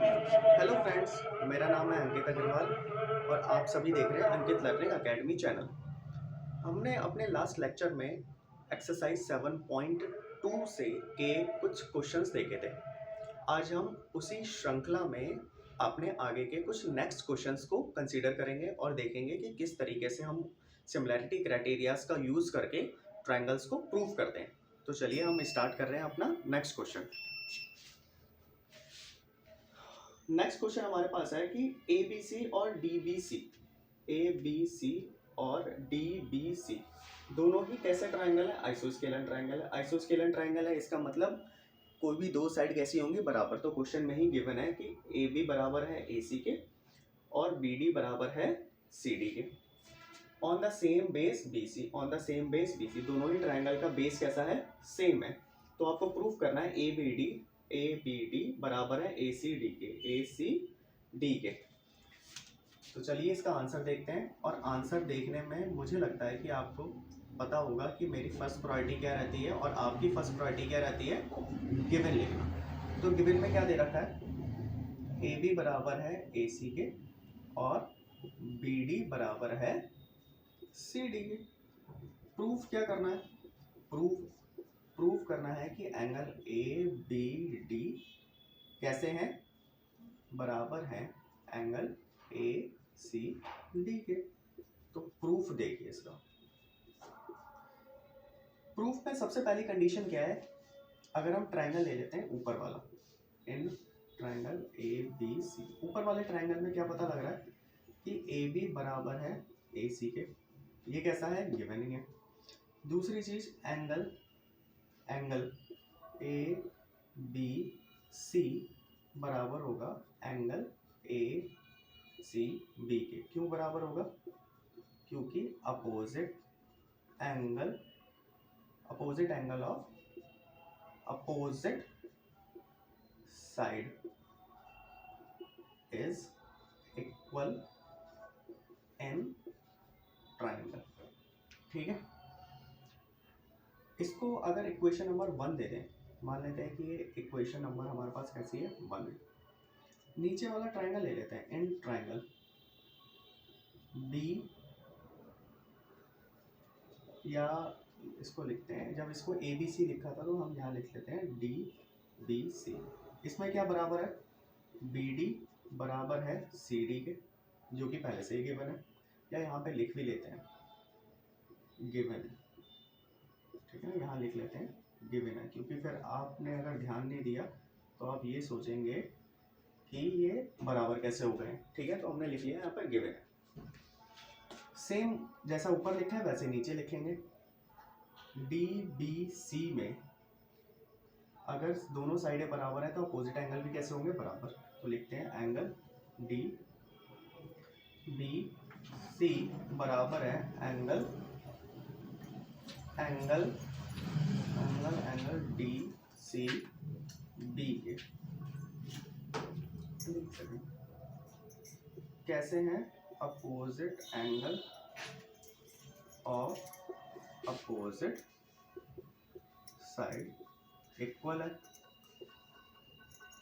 Hello friends, मेरा नाम है अंकित अग्रवाल और आप सभी देख रहे हैं अंकित लर्निंग एकेडमी चैनल। हमने अपने लास्ट लेक्चर में एक्सरसाइज 7.2 से के कुछ क्वेश्चंस देखे थे। आज हम उसी श्रृंखला में अपने आगे के कुछ नेक्स्ट क्वेश्चंस को कंसीडर करेंगे और देखेंगे कि किस तरीके से हम सिमिलैरिटी क्राइटेरियाज का यूज़ करके ट्रायंगल्स को प्रूव करते हैं। तो चलिए हम स्टार्ट कर रहे हैं अपना नेक्स्ट क्वेश्चन। नेक्स्ट क्वेश्चन हमारे पास है कि ए बी सी और डी बी सी दोनों ही कैसे ट्राइंगल है? आइसोस्केलन ट्राइंगल है। आइसोस्केलन ट्राइंगल है, इसका मतलब कोई भी दो साइड कैसी होंगी? बराबर। तो क्वेश्चन में ही गिवन है कि ए बी बराबर है ए सी के और बी डी बराबर है सी डी के। On the same base B C, on the same base B C, दोनों ही ट्राइंगल का बेस कैसा है? सेम है। तो आपको प्रूफ करना है ए बी डी बराबर है ए सी डी के। तो चलिए इसका आंसर देखते हैं। और आंसर देखने में मुझे लगता है कि आपको पता होगा कि मेरी फर्स्ट प्रायोरिटी क्या रहती है और आपकी फर्स्ट प्रायोरिटी क्या रहती है? गिवन लिखना। तो गिवन में क्या दे रखा है? ए बी बराबर है ए सी के और बी डी बराबर है सी डी के। प्रूफ क्या करना है? प्रूफ करना है कि एंगल ए बी डी कैसे हैं? बराबर हैं एंगल ए सी डी के। तो प्रूफ देखिए इसका। प्रूफ में सबसे पहली कंडीशन क्या है? अगर हम ट्रायंगल ले लेते हैं ऊपर वाला, इन ट्रायंगल ए बी सी, ऊपर वाले ट्रायंगल में क्या पता लग रहा है कि ए बी बराबर है ए सी के। ये कैसा है? गिवन ही है। दूसरी चीज एंगल ए बी सी बराबर होगा एंगल ए सी बी के। क्यों बराबर होगा? क्योंकि opposite angle of opposite side is equal in triangle. ठीक है। इसको अगर इक्वेशन नंबर 1 दे दें, मान लेते हैं कि ये इक्वेशन नंबर हमारे पास कैसी है? 1 है। नीचे वाला ट्रायंगल ले लेते हैं, इन ट्रायंगल बी, या इसको लिखते हैं, जब इसको ए बी सी लिखा था तो हम यहाँ लिख लेते हैं डी बी सी। इसमें क्या बराबर है? बी डी बराबर है सी डी के, जो कि पहले से ही गिवन है, या यहाँ पे लिख भी लेते हैं गिवन है। ठीक है, यहाँ लिख लेते हैं गिवन है, क्योंकि फिर आपने अगर ध्यान नहीं दिया तो आप ये सोचेंगे कि ये बराबर कैसे हो गए। ठीक है, तो हमने लिख लिया यहाँ पर गिवन है। सेम जैसा ऊपर लिखा है वैसे नीचे लिखेंगे। डी बी सी में अगर दोनों साइडें बराबर है तो अपोजिट एंगल भी कैसे होंगे? बराबर। तो लिखते हैं एंगल डी बी सी बराबर है एंगल डी सी बी के। कैसे हैं? Opposite angle of opposite side equal है।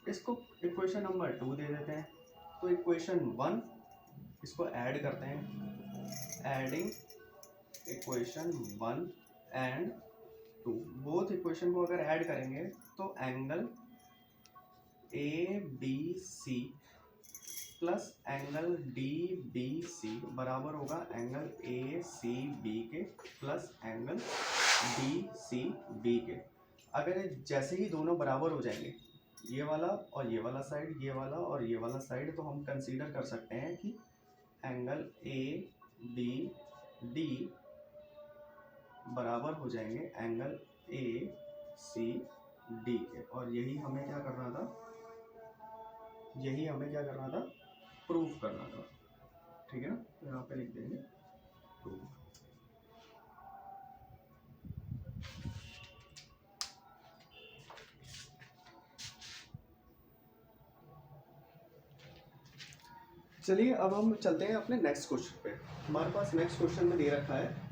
इसको इक्वेशन नंबर 2 दे देते हैं। तो इक्वेशन 1 इसको ऐड करते हैं, adding equation 1 and 2, both equation को अगर ऐड करेंगे तो angle A B C plus angle D B C बराबर होगा एंगल ए सी बी के plus angle D C B के। अगर जैसे ही दोनों बराबर हो जाएंगे, ये वाला और ये वाला साइड, ये वाला और ये वाला साइड, तो हम कंसीडर कर सकते हैं कि एंगल ए बी डी बराबर हो जाएंगे एंगल ए सी डी के। और यही हमें क्या करना था? प्रूफ करना था। ठीक है ना, तो यहाँ पे लिख देंगे प्रूफ। चलिए अब हम चलते हैं अपने नेक्स्ट क्वेश्चन पे। हमारे पास नेक्स्ट क्वेश्चन में दे रखा है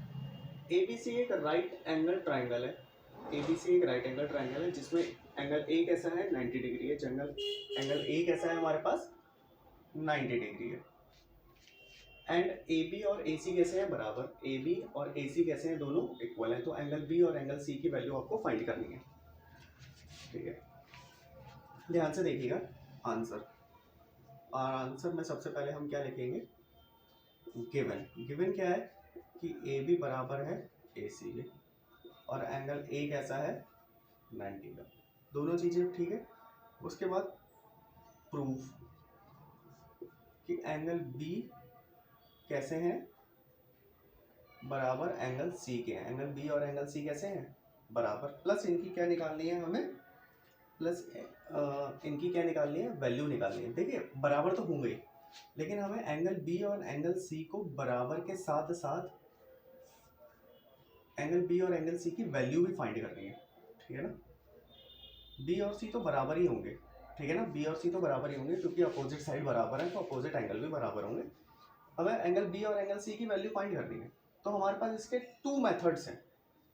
ABC एक राइट एंगल ट्राइंगल है। ABC एक राइट एंगल ट्राइंगल है जिसमें एंगल ए कैसा है 90 डिग्री है, एंगल ए कैसा है हमारे पास 90 डिग्री है। एंड ए बी और ए सी कैसे हैं बराबर, ए बी और ए सी कैसे हैं दोनों इक्वल हैं, तो एंगल बी और एंगल सी की वैल्यू आपको फाइंड करनी है। ठीक है, ध्यान से देखिएगा आंसर। और आंसर में सबसे पहले हम क्या लिखेंगे, गिवन क्या है कि ए बी बराबर है ए सी के और एंगल ए कैसा है 90 का, दोनों चीज़ें ठीक है। उसके बाद प्रूफ कि एंगल बी कैसे हैं बराबर एंगल सी के हैं, एंगल बी और एंगल सी कैसे हैं बराबर, प्लस इनकी क्या निकालनी है हमें, प्लस इनकी क्या निकालनी है, वैल्यू निकालनी है। देखिए बराबर तो होंगे लेकिन हमें एंगल बी और एंगल सी को बराबर के साथ साथ एंगल बी और एंगल सी की वैल्यू भी फाइंड करनी है। ठीक है ना, बी और सी तो बराबर ही होंगे, ठीक है ना, बी और सी तो बराबर ही होंगे क्योंकि अपोजिट साइड बराबर है तो अपोजिट एंगल भी बराबर होंगे। हमें एंगल बी और एंगल सी की वैल्यू फाइंड करनी है, तो हमारे पास इसके 2 मेथड्स हैं,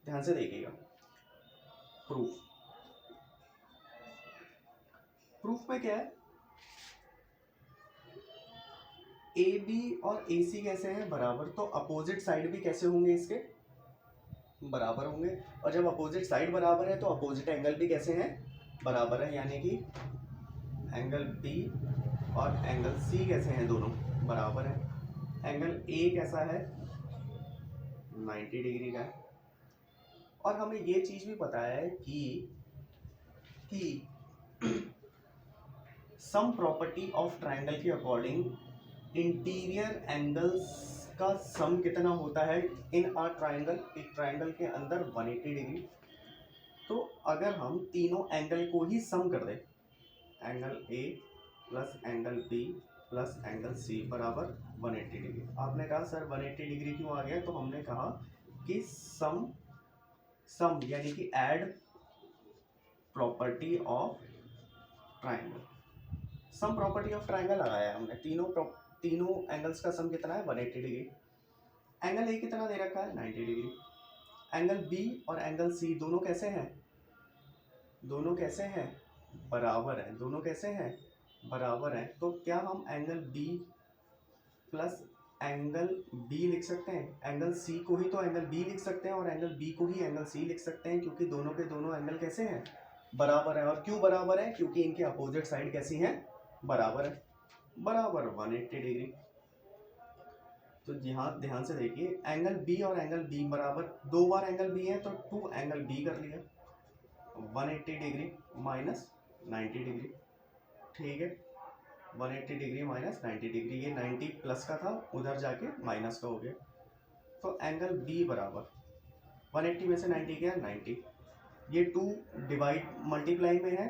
ध्यान से देखिएगा। प्रूफ में क्या है, ए बी और ए सी कैसे हैं बराबर, तो अपोजिट साइड भी कैसे होंगे इसके बराबर होंगे, और जब अपोजिट साइड बराबर है तो अपोजिट एंगल भी कैसे हैं बराबर है, यानी कि एंगल बी और एंगल सी कैसे हैं दोनों बराबर है। एंगल ए कैसा है 90 डिग्री का है, और हमें ये चीज़ भी पता है कि सम प्रॉपर्टी ऑफ ट्राइंगल के अकॉर्डिंग इंटीरियर एंगल्स का सम कितना होता है इन आ ट्राइंगल, एक ट्राइंगल के अंदर 180 डिग्री। तो अगर हम तीनों एंगल को ही सम कर दें, angle A plus angle B plus angle C बराबर 180 डिग्री। आपने कहा सर 180 डिग्री क्यों आ गया, तो हमने कहा कि सम यानी कि add property of triangle, sum property of triangle लगाया हमने, तीनों एंगल्स का सम कितना है 180 डिग्री। एंगल ए कितना दे रखा है 90 डिग्री, एंगल बी और एंगल सी दोनों कैसे हैं बराबर हैं, दोनों कैसे हैं बराबर हैं। तो क्या हम angle B plus angle B लिख सकते हैं, एंगल सी को ही तो एंगल बी लिख सकते हैं और एंगल बी को ही एंगल सी लिख सकते हैं, क्योंकि दोनों के दोनों एंगल कैसे हैं बराबर हैं। और क्यों बराबर है, क्योंकि इनके अपोजिट साइड कैसी हैं बराबर है, बराबर 180 डिग्री। तो यहाँ ध्यान से देखिए एंगल बी और एंगल बी बराबर, 2 बार एंगल बी है तो 2 एंगल बी कर लिया, 180 डिग्री माइनस 90 डिग्री, ठीक है, 180 डिग्री माइनस 90 डिग्री, ये 90 प्लस का था उधर जाके माइनस का हो गया। तो एंगल बी बराबर 180 में से 90 गया 90, ये 2 डिवाइड मल्टीप्लाई में है,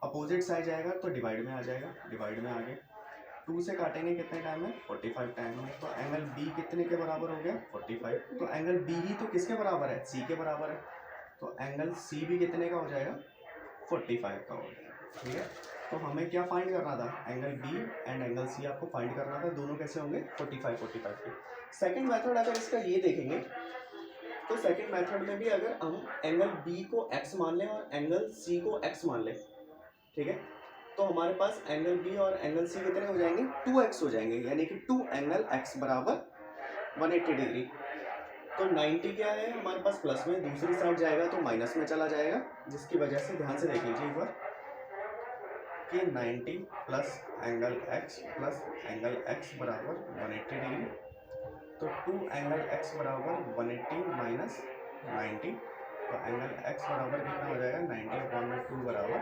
अपोजिट साइड जाएगा तो डिवाइड में आ जाएगा, डिवाइड में आ गया, 2 से काटेंगे कितने टाइम में 45 टाइम में। तो एंगल बी कितने के बराबर हो गया 45, तो एंगल बी ही तो किसके बराबर है सी के बराबर है, तो एंगल सी भी कितने का हो जाएगा 45 का हो जाएगा। ठीक है, तो हमें क्या फाइंड करना था, angle B and angle C आपको फाइंड करना था, दोनों कैसे होंगे 45 के। सेकंड मेथड अगर इसका ये देखेंगे तो सेकंड मेथड में भी अगर हम एंगल बी को x मान लें और एंगल सी को x मान लें, ठीक है, तो हमारे पास एंगल बी और एंगल सी कितने हो जाएंगे 2x हो जाएंगे, यानी कि 2 एंगल x बराबर 180 डिग्री। तो 90 क्या है हमारे पास प्लस में, दूसरी साइड जाएगा तो माइनस में चला जाएगा, जिसकी वजह से ध्यान से देख लीजिए एक बार कि 90 plus angle x plus angle x बराबर 180 डिग्री। तो 2 एंगल x बराबर 180 माइनस 90, तो एंगल x बराबर कितना हो जाएगा 90/2 बराबर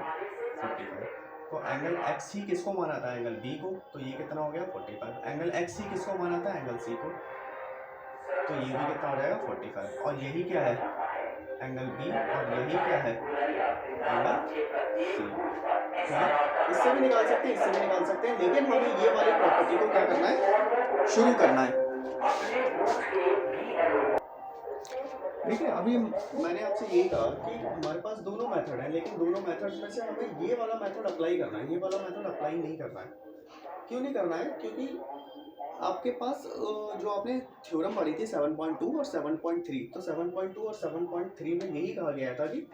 45। तो एंगल x ही किसको माना था एंगल b को, तो ये कितना हो गया 45। एंगल x ही किसको माना था एंगल c को, तो ये भी कितना हो जाएगा 45। और यही क्या है एंगल b और यही क्या है एंगल c। इससे भी निकाल सकते हैं, इससे भी निकाल सकते हैं, लेकिन हमें ये वाली प्रॉपर्टी को क्या करना है शुरू करना है। देखिए अभी मैंने आपसे यही कहा कि हमारे पास दोनों मेथड हैं, लेकिन दोनों मेथड्स में से हमें ये वाला मेथड अप्लाई करना है, ये वाला मेथड अप्लाई नहीं करना है। क्यों नहीं करना है, क्योंकि आपके पास जो आपने थ्योरम पढ़ी थी 7.2 और 7.3, तो 7.2 और 7.3 में यही कहा गया था कि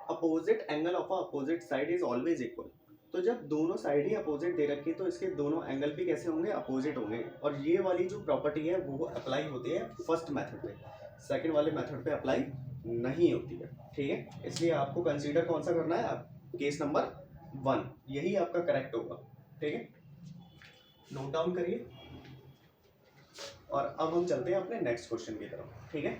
opposite angle of opposite side is always equal. तो जब दोनों साइड ही अपोजिट दे रखी है तो इसके दोनों एंगल भी कैसे होंगे, अपोजिट होंगे। और ये वाली जो प्रॉपर्टी है वो अप्लाई होती है फर्स्ट मेथड पे, सेकंड वाले मेथड पे अप्लाई नहीं होती है। ठीक है, इसलिए आपको कंसीडर कौन सा करना है, केस नंबर 1, यही आपका करेक्ट होगा। ठीक है, नोट डाउन करिए। और अब हम चलते हैं अपने नेक्स्ट क्वेश्चन की तरफ। ठीक है,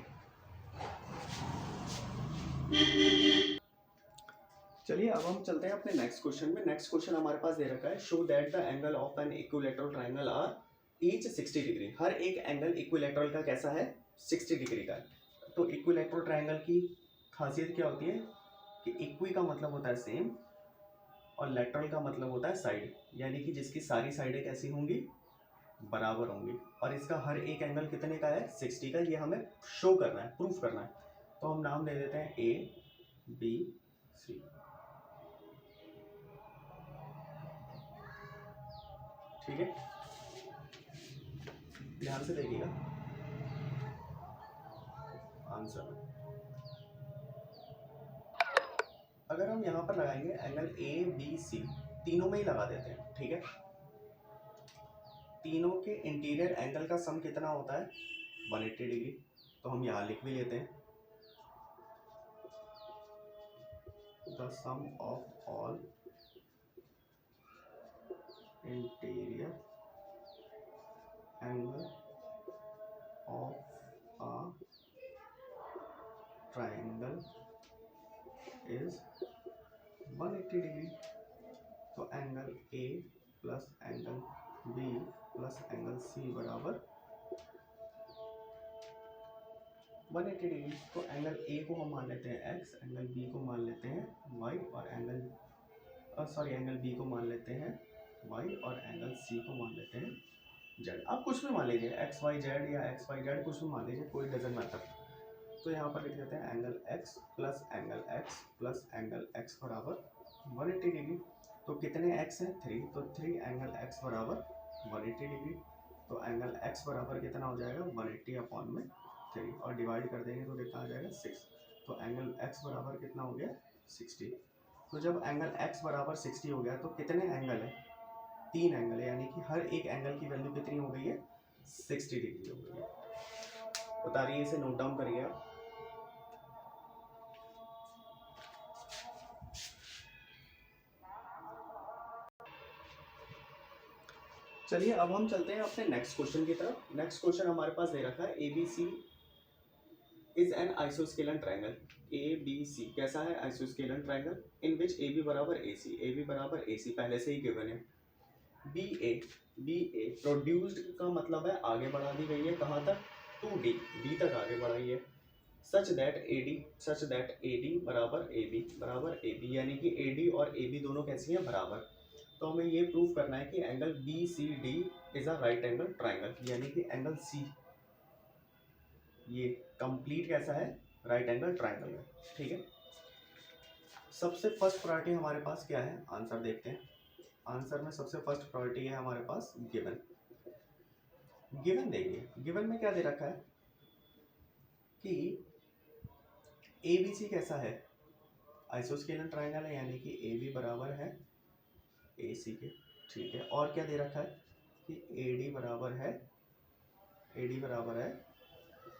चलिए अब हम चलते हैं अपने नेक्स्ट क्वेश्चन में। नेक्स्ट क्वेश्चन हमारे पास दे रखा है, show that the angle of an equilateral triangle are each 60 degree. हर एक एंगल इक्विलैटरल का कैसा है, 60 डिग्री का है। तो इक्विलैटरल ट्रायंगल की खासियत क्या होती है कि इक्वी का मतलब होता है सेम और लैटरल का मतलब होता है साइड, यानी कि जिसकी सारी साइडें कैसी होंगी, बराबर होंगी। और इसका हर एक एंगल कितने का है, 60 का। ये हमें शो करना है, प्रूफ करना है। तो हम नाम दे देते हैं ए बी सी। ठीक है, ध्यान से देखिएगा आंसर में। अगर हम यहाँ पर लगाएंगे एंगल ए बी सी, तीनों में ही लगा देते हैं। ठीक है, तीनों के इंटीरियर एंगल का सम कितना होता है, 180 डिग्री। तो हम यहाँ लिख भी लेते हैं, the sum of all interior angle of a triangle is 180 degree. तो angle A plus angle B plus angle C बराबर 180 डिग्री। तो एंगल ए को हम मान लेते हैं x, एंगल बी को मान लेते हैं y, और एंगल बी को मान लेते हैं y, और एंगल सी को मान लेते हैं z। आप कुछ भी मान लीजिए, x y z या x y z, कुछ भी मान लीजिए, कोई डजंट मैटर। तो यहाँ पर लिख देते हैं angle x plus angle x plus angle x बराबर 180 डिग्री। तो कितने x हैं, 3। तो 3 एंगल x बराबर 180 डिग्री। तो एंगल x बराबर कितना हो जाएगा, 180 अपॉन में 3, और डिवाइड कर देंगे तो कितना आ जाएगा, 6। तो एंगल x बराबर कितना हो गया, 60। तो जब एंगल x बराबर 60 हो गया तो कितने एंगल है, 3 एंगल है, यानी कि हर एक एंगल की वैल्यू कितनी हो गई है, 60 डिग्री हो गई है। बता रही है, इसे नोट डाउन करिए आप। चलिए अब हम चलते हैं अपने नेक्स्ट क्वेश्चन की तरफ। नेक्स्ट क्वेश्चन हमारे पास दे रखा है, A B C is an isosceles triangle. A B C कैसा है, आइसोस्केलन ट्रायंगल, इन विच ए बी बराबर ए सी, ए बी बराबर ए सी पहले से ही गिवन है। बी ए प्रोड्यूस्ड का मतलब है आगे बढ़ा दी गई है, कहाँ तक, टू डी, डी तक आगे बढ़ाई है। सच दैट ए डी बराबर ए बी, यानी कि ए डी और ए बी दोनों कैसी हैं, बराबर। तो हमें ये प्रूव करना है कि angle B C D is a right angle triangle, यानी कि एंगल सी ये कंप्लीट कैसा है, राइट एंगल ट्रायंगल है। ठीक है, सबसे फर्स्ट प्रायोरिटी हमारे पास क्या है, आंसर देखते हैं। आंसर में सबसे फर्स्ट प्रायोरिटी है हमारे पास गिवन। गिवन देखिए, गिवन में क्या दे रखा है कि ए बी सी कैसा है, आइसोस्केलन ट्रायंगल है, यानी कि ए बी बराबर है ए सी के। ठीक है, और क्या दे रखा है कि ए डी बराबर है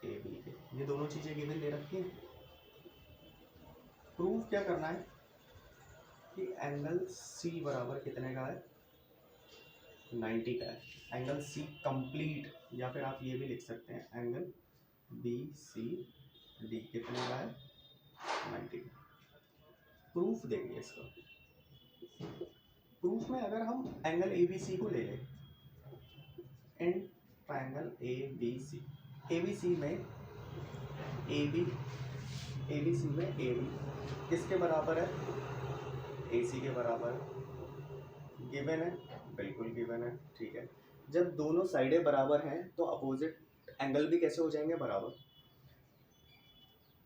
ए बी के। ये दोनों चीज़ें गिवन दे रखी हैं। प्रूफ क्या करना है कि एंगल सी बराबर कितने का है, 90 का है। एंगल सी कंप्लीट, या फिर आप ये भी लिख सकते हैं एंगल बी सी डी कितने का है, 90 का। प्रूफ देखिए इसका। प्रूफ में अगर हम एंगल ए बी सी को ले लें, इन ट्रायंगल ए बी सी में ए बी किसके बराबर है, ए सी के बराबर है। गिवन है, बिल्कुल गिवन है। ठीक है, जब दोनों साइडें बराबर हैं तो अपोजिट एंगल भी कैसे हो जाएंगे, बराबर।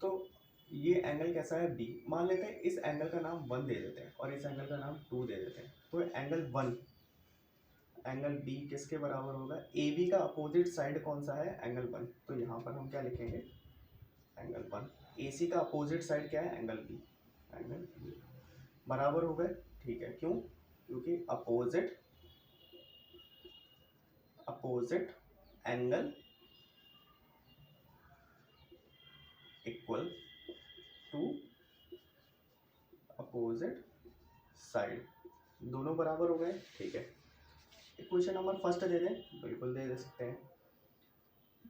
तो ये एंगल कैसा है, बी। मान लेते हैं इस एंगल का नाम 1 दे देते हैं और इस एंगल का नाम 2 दे देते हैं। तो एंगल 1, एंगल बी किसके बराबर होगा, ए बी का अपोजिट साइड कौन सा है, एंगल 1। तो यहाँ पर हम क्या लिखेंगे, एंगल 1। ए सी का अपोजिट साइड क्या है, एंगल बी। एंगल बी बराबर हो गए, ठीक है। क्यों? क्योंकि opposite angle equal to opposite side, दोनों बराबर हो गए, ठीक है। क्वेश्चन नंबर फर्स्ट दे दें, बिल्कुल दे सकते हैं।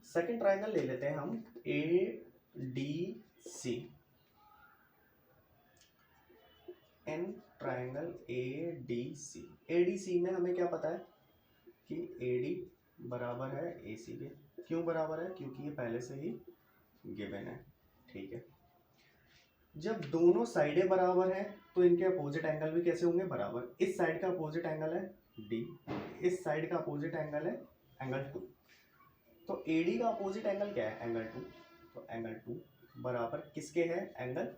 सेकंड ट्रायंगल ले लेते हैं हम, A D C. In triangle A D C में हमें क्या पता है कि ए डी बराबर है ए सी के। क्यों बराबर है? क्योंकि ये पहले से ही गिवन है, ठीक है। जब दोनों साइडें बराबर हैं तो इनके अपोजिट एंगल भी कैसे होंगे? बराबर। इस साइड का अपोजिट एंगल है डी, इस साइड का अपोजिट एंगल है एंगल 2। तो एडी का अपोजिट एंगल क्या है? एंगल 2। तो एंगल 2 बराबर किसके है? एंगल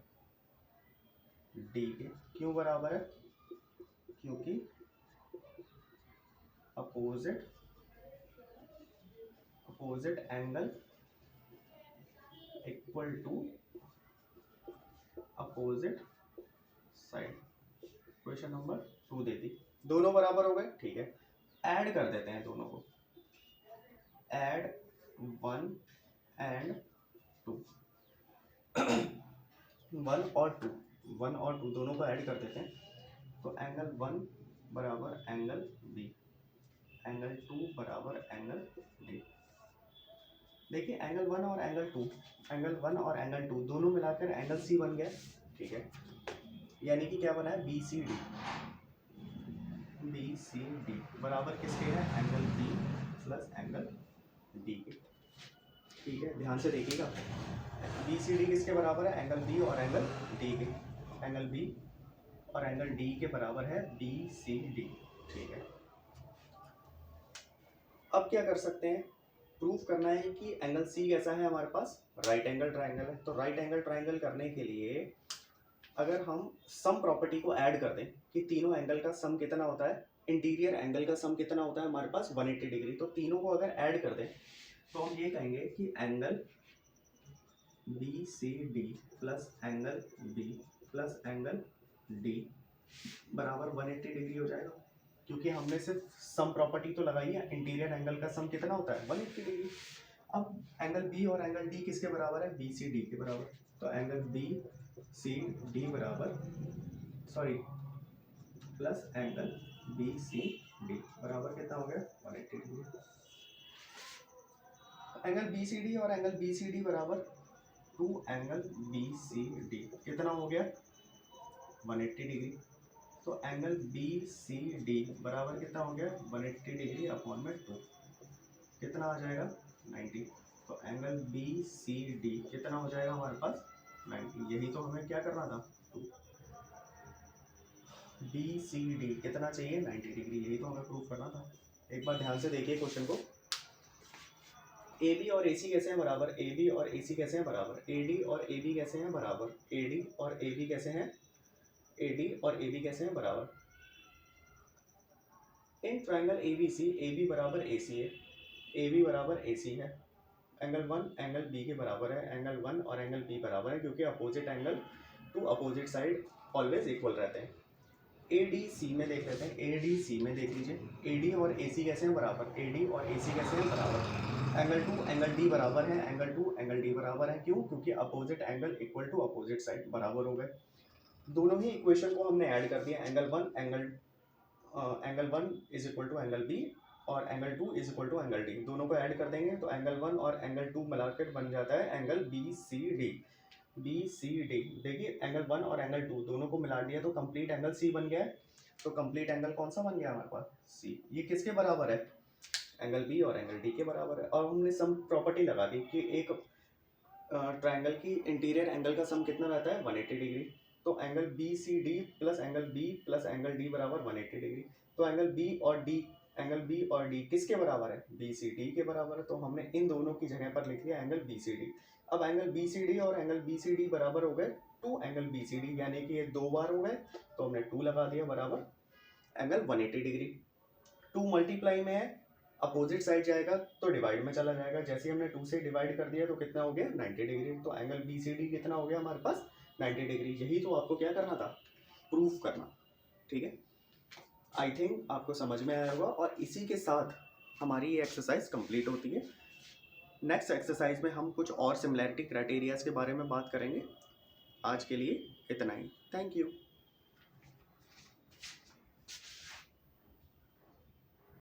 डी के। क्यों बराबर है? क्योंकि opposite angle equal to opposite side. Question number 2 दे दी, दोनों बराबर हो गए, ठीक है। ऐड कर देते हैं दोनों को, ऐड 1 एंड 2 1 और 2 दोनों को ऐड कर देते हैं। तो एंगल 1 बराबर एंगल बी, एंगल 2 बराबर एंगल डी। देखिए एंगल 1 और एंगल 2 दोनों मिलाकर एंगल सी बन गया, ठीक है। यानी कि क्या बना है? बी सी डी बराबर किसके है? Angle B plus angle D के, ठीक है। ध्यान से देखिएगा, बी सी डी किसके बराबर है? एंगल बी और एंगल डी के। एंगल बी और एंगल डी के बराबर है बी सी डी, ठीक है। अब क्या कर सकते हैं? प्रूफ करना है कि एंगल सी कैसा है हमारे पास? राइट एंगल ट्राइंगल है। तो राइट एंगल ट्राइंगल करने के लिए अगर हम सम प्रॉपर्टी को ऐड कर दें कि तीनों एंगल का सम कितना होता है, इंटीरियर एंगल का सम कितना होता है हमारे पास? 180 डिग्री। तो तीनों को अगर ऐड कर दें तो हम ये कहेंगे कि angle B C D plus angle B plus angle D बराबर 180 डिग्री हो जाएगा। क्योंकि हमने सिर्फ सम प्रॉपर्टी तो लगाई है, इंटीरियर एंगल का सम कितना होता है? 180 डिग्री। अब एंगल बी और एंगल डी किसके बराबर है? बी सी डी के बराबर। तो एंगल बी सी डी बराबर plus angle B C D बराबर कितना हो गया? 180 degree. Angle B C D और एंगल बी सी डी बराबर 2 एंगल बी सी डी कितना हो गया? 180 डिग्री। तो एंगल बी सी डी बराबर कितना हो गया? 180 डिग्री अपॉन में 2 कितना आ जाएगा? 90। तो एंगल बी सी डी कितना हो जाएगा हमारे पास? 90। यही तो हमें क्या करना था? बी सी डी कितना चाहिए? 90 डिग्री। यही तो हमें प्रूफ करना था। एक बार ध्यान से देखिए क्वेश्चन को। ए बी और ए सी कैसे हैं बराबर? ए बी और ए सी कैसे हैं बराबर? ए डी और ए बी कैसे हैं बराबर? ए डी और ए बी कैसे हैं? ए डी और ए बी कैसे हैं बराबर? In triangle A B C, A B बराबर ए सी है, ए बी बराबर ए सी है। एंगल 1 एंगल बी के बराबर है, एंगल 1 और एंगल बी बराबर है, क्योंकि opposite angle to opposite side always equal रहते हैं। ए डी सी में देख लेते हैं, ए डी सी में देख लीजिए, ए डी और ए सी कैसे हैं बराबर? ए डी और ए सी कैसे हैं बराबर? एंगल 2 एंगल डी बराबर है, एंगल 2 एंगल डी बराबर है। क्यों? क्योंकि opposite angle equal to opposite side बराबर हो गए। दोनों ही इक्वेशन को हमने ऐड कर दिया। Angle 1 is equal to angle B और angle 2 is equal to angle D, दोनों को ऐड कर देंगे तो एंगल 1 और एंगल 2 मिलाकर बन जाता है angle B C D. B C D देखिए, एंगल 1 और एंगल 2 दोनों को मिला दिया तो कंप्लीट एंगल सी बन गया है। तो कंप्लीट एंगल कौन सा बन गया हमारे पास? सी। ये किसके बराबर है? एंगल बी और एंगल डी के बराबर है। और हमने सम प्रॉपर्टी लगा दी कि एक ट्राइंगल की इंटीरियर एंगल का सम कितना रहता है? 180 डिग्री। तो angle B C D plus angle B plus angle D बराबर 180 डिग्री। तो एंगल बी और डी किसके बराबर है? बी सी डी के बराबर है। तो हमने इन दोनों की जगह पर लिख लिया एंगल बी सी डी। अब एंगल बी सी डी और एंगल बी सी डी बराबर हो गए 2 एंगल बी सी डी, यानी कि ये 2 बार हो गए तो हमने 2 लगा दिया बराबर एंगल 180 डिग्री। 2 मल्टीप्लाई में है, अपोजिट साइड जाएगा तो डिवाइड में चला जाएगा। जैसे हमने 2 से डिवाइड कर दिया तो कितना हो गया? 90 डिग्री। तो एंगल बी सी डी कितना हो गया हमारे पास? 90 डिग्री, यही तो आपको क्या करना था, प्रूफ करना। ठीक है, आई थिंक आपको समझ में आया होगा, और इसी के साथ हमारी ये एक्सरसाइज कंप्लीट होती है। नेक्स्ट एक्सरसाइज में हम कुछ और सिमिलैरिटी क्राइटेरियाज के बारे में बात करेंगे। आज के लिए इतना ही, थैंक यू।